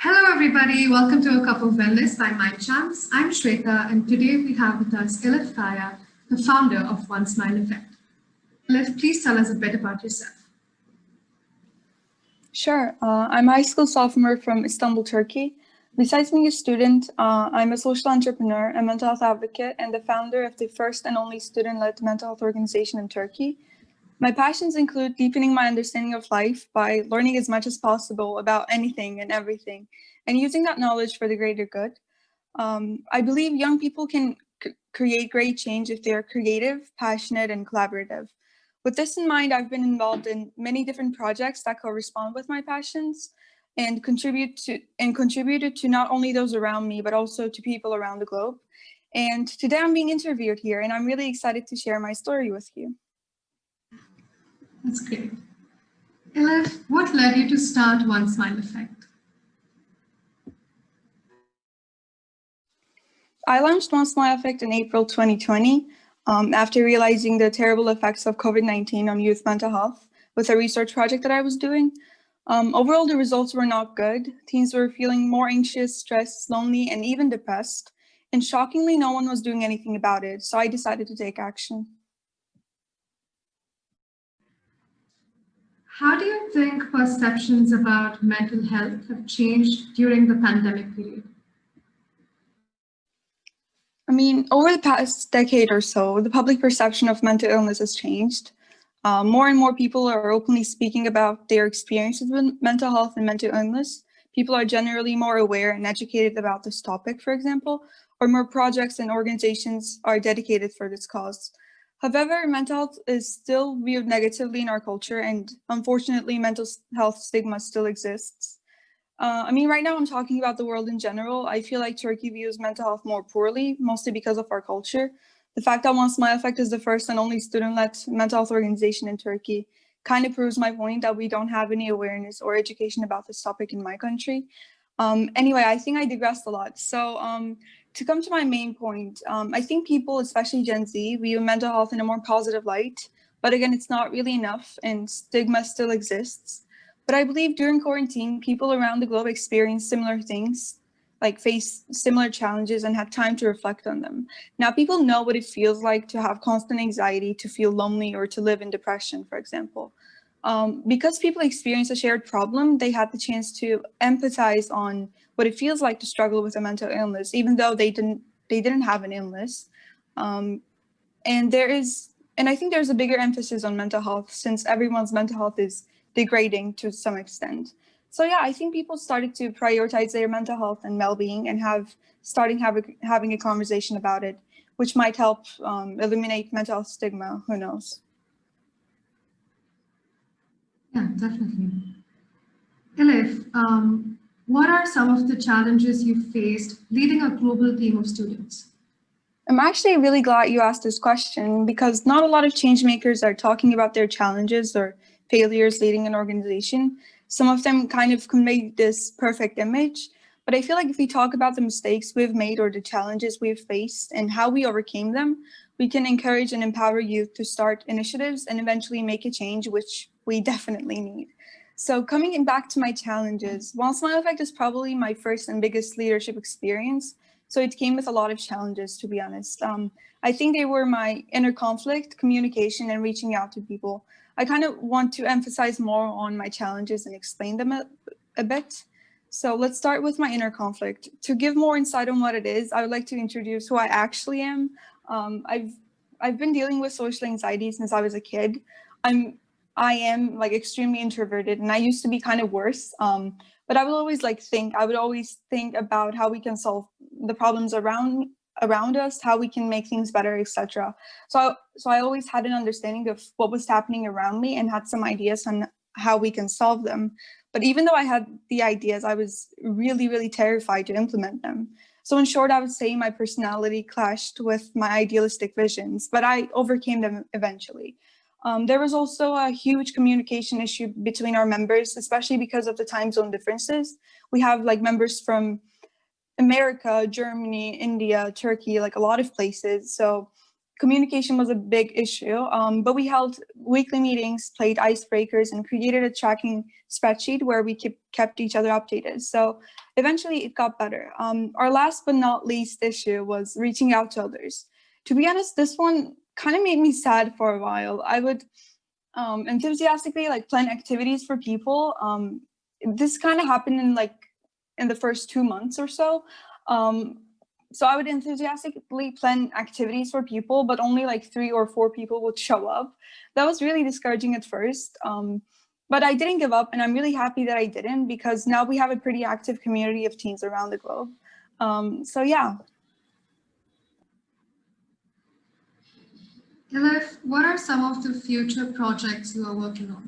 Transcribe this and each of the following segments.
Hello, everybody. Welcome to A Cup of Wellness by Mind Champs. I'm Shweta, and today we have with us Elif Kaya, the founder of One Smile Effect. Elif, please tell us a bit about yourself. Sure. I'm a high school sophomore from Istanbul, Turkey. Besides being a student, I'm a social entrepreneur, a mental health advocate, and the founder of the first and only student-led mental health organization in Turkey. My passions include deepening my understanding of life by learning as much as possible about anything and everything, and using that knowledge for the greater good. I believe young people can create great change if they are creative, passionate, and collaborative. With this in mind, I've been involved in many different projects that correspond with my passions and contributed to not only those around me, but also to people around the globe. And today I'm being interviewed here, and I'm really excited to share my story with you. That's great. Elif, what led you to start One Smile Effect? I launched One Smile Effect in April 2020 after realizing the terrible effects of COVID-19 on youth mental health with a research project that I was doing. Overall, the results were not good. Teens were feeling more anxious, stressed, lonely, and even depressed. And shockingly, no one was doing anything about it, so I decided to take action. How do you think perceptions about mental health have changed during the pandemic period? I mean, over the past decade or so, the public perception of mental illness has changed. More and more people are openly speaking about their experiences with mental health and mental illness. People are generally more aware and educated about this topic, for example, or more projects and organizations are dedicated for this cause. However, mental health is still viewed negatively in our culture, and unfortunately, mental health stigma still exists. Right now I'm talking about the world in general. I feel like Turkey views mental health more poorly, mostly because of our culture. The fact that One Smile Effect is the first and only student-led mental health organization in Turkey kind of proves my point that we don't have any awareness or education about this topic in my country. Anyway, I think I digressed a lot. So to come to my main point, I think people, especially Gen Z, view mental health in a more positive light. But again, it's not really enough and stigma still exists. But I believe during quarantine, people around the globe experience similar things, like face similar challenges and have time to reflect on them. Now, people know what it feels like to have constant anxiety, to feel lonely, or to live in depression, for example. Because people experience a shared problem, they had the chance to empathize on what it feels like to struggle with a mental illness, even though they didn't have an illness. And I think there's a bigger emphasis on mental health since everyone's mental health is degrading to some extent. So yeah, I think people started to prioritize their mental health and well-being and having a conversation about it, which might help eliminate mental health stigma. Who knows? Yeah, definitely. Elif, what are some of the challenges you faced leading a global team of students? I'm actually really glad you asked this question because not a lot of change makers are talking about their challenges or failures leading an organization. Some of them kind of convey this perfect image, but I feel like if we talk about the mistakes we've made or the challenges we've faced and how we overcame them, we can encourage and empower youth to start initiatives and eventually make a change, which we definitely need. So coming back to my challenges, One Smile Effect is probably my first and biggest leadership experience. So it came with a lot of challenges, to be honest. I think they were my inner conflict, communication, and reaching out to people. I kind of want to emphasize more on my challenges and explain them a bit. So let's start with my inner conflict. To give more insight on what it is, I would like to introduce who I actually am. I've been dealing with social anxiety since I was a kid. I am like extremely introverted, and I used to be kind of worse. But I would always think about how we can solve the problems around us, how we can make things better, etc. So I always had an understanding of what was happening around me and had some ideas on how we can solve them. But even though I had the ideas, I was really, really terrified to implement them. So in short, I would say my personality clashed with my idealistic visions, but I overcame them eventually. There was also a huge communication issue between our members, especially because of the time zone differences. We have like members from America, Germany, India, Turkey, like a lot of places. So communication was a big issue, but we held weekly meetings, played icebreakers, and created a tracking spreadsheet where we kept each other updated. So eventually it got better. Our last but not least issue was reaching out to others. To be honest, this one kind of made me sad for a while. I would enthusiastically plan activities for people. This kind of happened in the first 2 months or so. So I would enthusiastically plan activities for people, but only 3 or 4 people would show up. That was really discouraging at first. But I didn't give up, and I'm really happy that I didn't, because now we have a pretty active community of teens around the globe. So yeah. Elif, what are some of the future projects you are working on?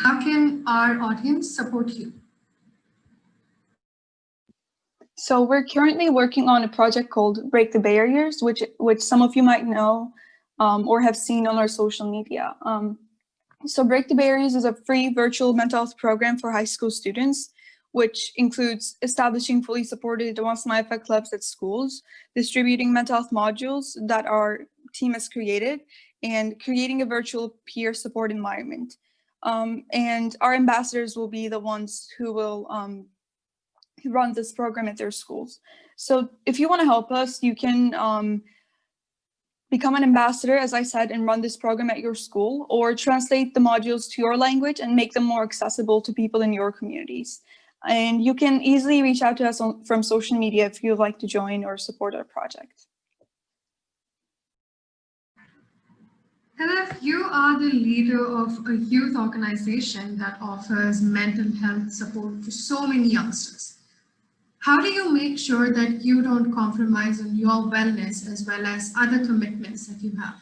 How can our audience support you? So we're currently working on a project called Break the Barriers, which some of you might know or have seen on our social media. So Break the Barriers is a free virtual mental health program for high school students, which includes establishing fully supported One Smile Effect clubs at schools, distributing mental health modules that our team has created, and creating a virtual peer support environment. And our ambassadors will be the ones who will run this program at their schools. So if you want to help us, you can become an ambassador, as I said, and run this program at your school, or translate the modules to your language and make them more accessible to people in your communities. And you can easily reach out to us from social media if you'd like to join or support our project. Elif, you are the leader of a youth organization that offers mental health support for so many youngsters. How do you make sure that you don't compromise on your wellness as well as other commitments that you have?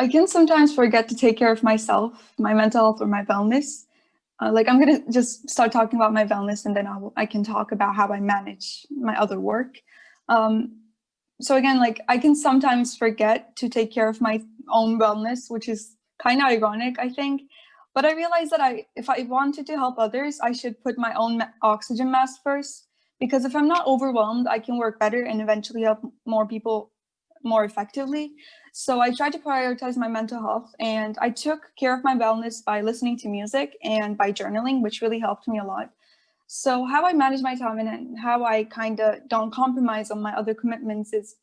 I can sometimes forget to take care of myself, my mental health, or my wellness. I'm going to just start talking about my wellness, and then I can talk about how I manage my other work. So again, I can sometimes forget to take care of my own wellness, which is kind of ironic, I think. But I realized that if I wanted to help others, I should put my own oxygen mask first, because if I'm not overwhelmed, I can work better and eventually help more people more effectively. So I tried to prioritize my mental health, and I took care of my wellness by listening to music and by journaling, which really helped me a lot. So how I manage my time and how I kind of don't compromise on my other commitments is,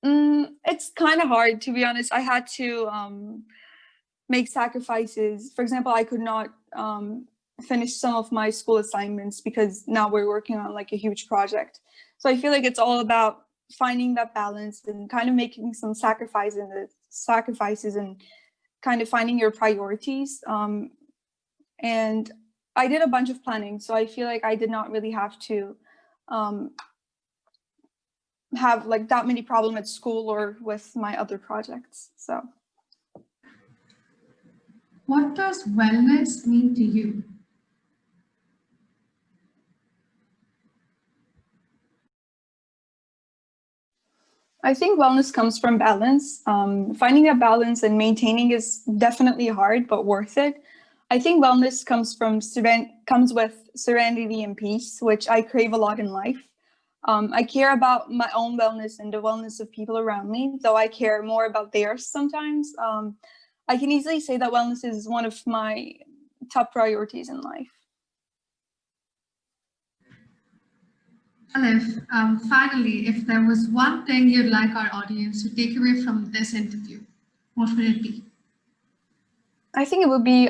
it's kind of hard, to be honest. I had to make sacrifices. For example, I could not finish some of my school assignments because now we're working on a huge project. So I feel like it's all about finding that balance and kind of making some sacrifices and kind of finding your priorities. And I did a bunch of planning, so I feel like I did not really have to have that many problems at school or with my other projects. So. What does wellness mean to you? I think wellness comes from balance. Finding a balance and maintaining is definitely hard, but worth it. I think wellness comes with serenity and peace, which I crave a lot in life. I care about my own wellness and the wellness of people around me, though I care more about theirs sometimes. I can easily say that wellness is one of my top priorities in life. Elif, finally, if there was one thing you'd like our audience to take away from this interview, what would it be? I think it would be,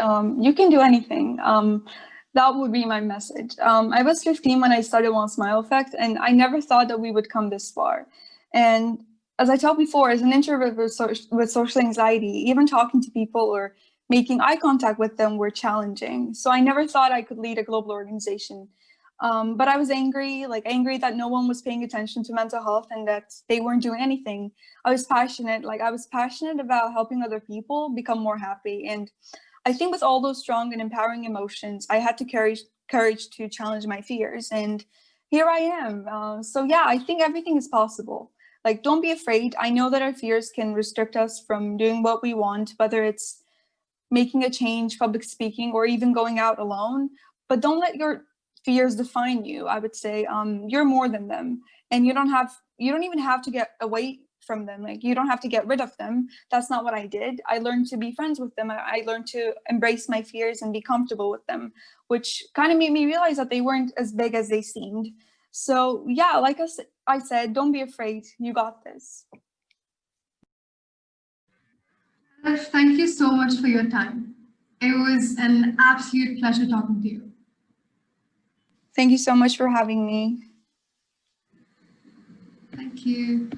you can do anything. That would be my message. I was 15 when I started One Smile Effect, and I never thought that we would come this far. And as I told before, as an introvert with social anxiety, even talking to people or making eye contact with them were challenging. So I never thought I could lead a global organization. But I was angry that no one was paying attention to mental health and that they weren't doing anything. I was passionate about helping other people become more happy. And I think with all those strong and empowering emotions, I had to courage to challenge my fears. And here I am. So yeah, I think everything is possible. Don't be afraid. I know that our fears can restrict us from doing what we want, whether it's making a change, public speaking, or even going out alone. But don't let your fears define you. I would say you're more than them, and you don't have you don't even have to get away from them. Like, you don't have to get rid of them. That's not what I did. I learned to be friends with them. I learned to embrace my fears and be comfortable with them, which kind of made me realize that they weren't as big as they seemed. So yeah, like I said, don't be afraid. You got this. Elif, thank you so much for your time. It was an absolute pleasure talking to you. Thank you so much for having me. Thank you.